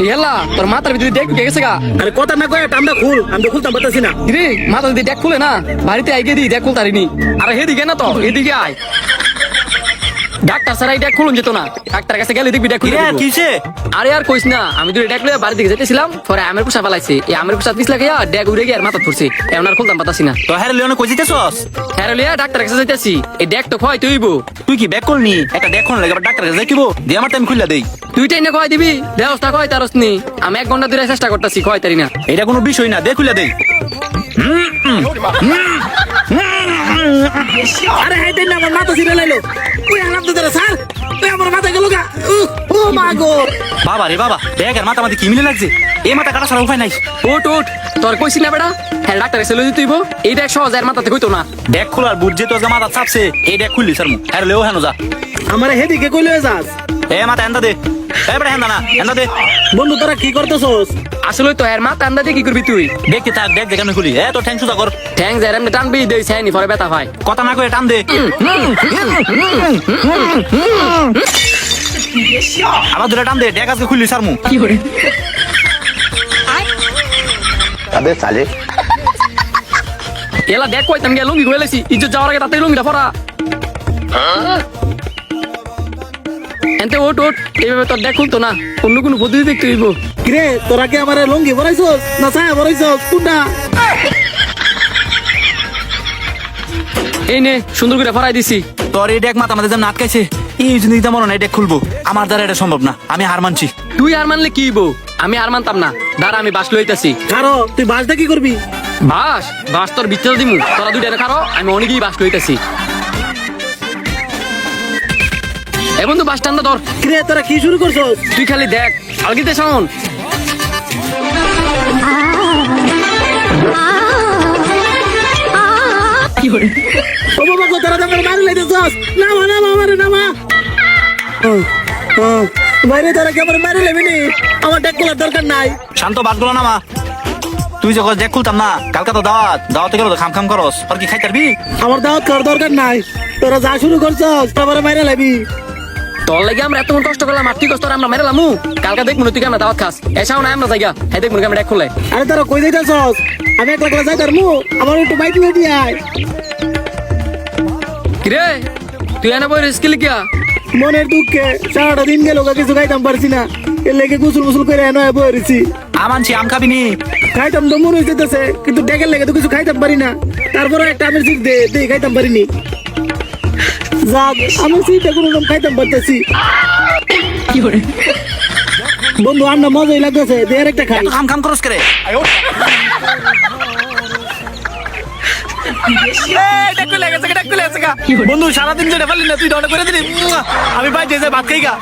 এলা তোর মাথার ভিতরে দেখ গেছে গা। আরে কথা না কয়ে টামটা খুল, আমি তো খুলতাম পারতাছি না। রে মাথা যদি দেখ খুলে না বাড়িতে আইগে দি দেখ খুলতারিনি। আরে হেদিকে না তো এদিকে আয়। ডাক্তার স্যার এই দেখ খুলুন যেত না, ডাক্তার কাছে গেলে দেখবি দেখ খুলে দেব। কিসে? আরে আর কইস না, আমি দুটো ডেক লয়ে বাড়ি দিকে যেতেছিলাম, পরে আমের পোষা পালাইছে। এই আমের পোষা পিছলা গিয়া ডেক উড়ে গিয়ে আর মাথা পড়ছে, এমন আর খুলতাম পাতাছি না। তো হ্যাঁ লিওনে কই যেতেছস? হ্যাঁ লিয়া ডাক্তার কাছে যাইতেছি, এই ডেক তো খয় তুইব। তুই কি ব্যাক করনি? একটা দেখ কোন লাগে ডাক্তার কাছে যাইব, দিয়ে আমার টাইম খুললা দেই। তুইটাই না কয় দিবি, ব্যবস্থা কয় তারস নি। আমি 1 ঘন্টা ধরে চেষ্টা করতেছি, কয় তারি না। এটা কোনো বিষয় না, দে খুললা দেই। আরে হেই দেন না, আমার মাথা ছিড়ে লাইলো। ওই আলাম তো ধরে স্যার, ওই আমার মাথা গেল গা। ও মা গো বাবা রে বাবা, দেখ আর মাথা মাথা কি মিলে লাগছে। এই মাথা কাটা ছাড়া উপায় নাই। ওট ওট, তোর কইছি না বেটা, হ্যাঁ ডাক্তার কাছে লই দিতেইব। এই দেখ সহজ আর মাথাতে কইতো না। দেখ খোলার বুঝ যে তোর মাথা চাপছে, এই দেখ খুললি স্যার মু। হ্যাঁ লেও হেন যা। আমার হেদিকে কইলে যাস। এ মাথা এন্দা দে, এ বড় হেন্দা না, এন্দা দে। বন্ধু তোরা কি করতেছস? আসলে তো এর মাথা আন্দা দিয়ে কি করবি তুই? দেখতে থাক, দেখ দেখ আমি খুলি। এ তো ঠ্যাং সুজা কর। ঠ্যাং যার এমনি টানবি দেই ছাইনি পরে ব্যথা পায়। কথা না কয়ে টান দে। আবার দুটা টান দে, দেখ আজকে খুললি স্যার মু। কি করে? अबे साले এলা দেখ কইতাম গিয়া লুঙ্গি কই লাইছি, ইজ্জত যাওয়ার আগে তাতেই লুঙ্গিটা পরা। এনতে ওট ওট, এইভাবে তোর দেখ খুলতো না, অন্য কোনো পদ্ধতি দেখতে হইব। কিরে তোরা কি আমারে লুঙ্গি পরাইছস না ছায়া পরাইছস কোনটা? এই নে সুন্দর করে পরাই দিছি। তোর এই দেখ মাথা আমাদের যেমন আটকাইছে, এই জিনিসটা মনে নাই দেখ খুলবো। আমার দ্বারা এটা সম্ভব না, আমি হার মানছি। তুই আর মানলে কি হইব? আমি আর মানতাম না, দাঁড়া আমি বাস লইতাছি। কারো তুই বাসটা কি করবি? বাস বাস তোর বিচ্ছেদ দিমু, তোরা দুইটা খারো, আমি অনেকেই বাস লইতাছি। এ বন্ধু বাস টান্দা ধর। কিরে তোরা কি শুরু করছস? তুই খালি দেখ, আলগিতে শোন। কি করে? ও বাবা গো, তোরা আমার মারি লাইতেছস। নামা নামা আমারে নামা। বাইরে তোরা কি আমার মারি লাইবি নি? আমার ডেক খোলার দরকার নাই। শান্ত বাসগুলো নামা। তুই যখন ডেক খুলতাম না, কালকে তো দাওয়াতে গেল তো খাম খাম করস। আর কি খাই পারবি? আমার দাওয়াত খাওয়ার দরকার নাই, তোরা যা শুরু করছস আমার মারি লাইবি। তোর লাগে আমরা এত কষ্ট করলাম, আর তুই কষ্ট আমরা মেরে লামু। কালকে দেখ মনে তুই কেমন দাওয়াত খাস, এসাও না আমরা জায়গা, হ্যাঁ দেখ মনে আমরা এক খুলে। আরে তোরা কই যাইতাছস? আমি একলা একলা যাই তারমু, আমার একটু বাইক নিয়ে দিয়ে আয়। কিরে তুই এনে বই রিস্ক লিখিয়া? মনের দুঃখে সারাটা দিন গেল কিছু খাইতাম পারছি না, এর লেগে গুসল মুসল করে এনে বইছি। আমানছি আম খাবি নি? খাইতাম তো মনে হইতেছে, কিন্তু ডেকের লেগে তো কিছু খাইতাম পারি না। তারপরে একটা আমের সিট দে খাইতাম পারিনি। যাক আমি সিটটা কোনো রকম খাইতাম পারতেছি। কি করে? বন্ধু আন্না মজাই লাগতেছে, দে আর একটা খাই। খাম খাম করস করে। বন্ধু সারাদিন যেটা পারলি না তুই দৌড়ে করে দিলি। আমি বাইরে ভাত খাই গা।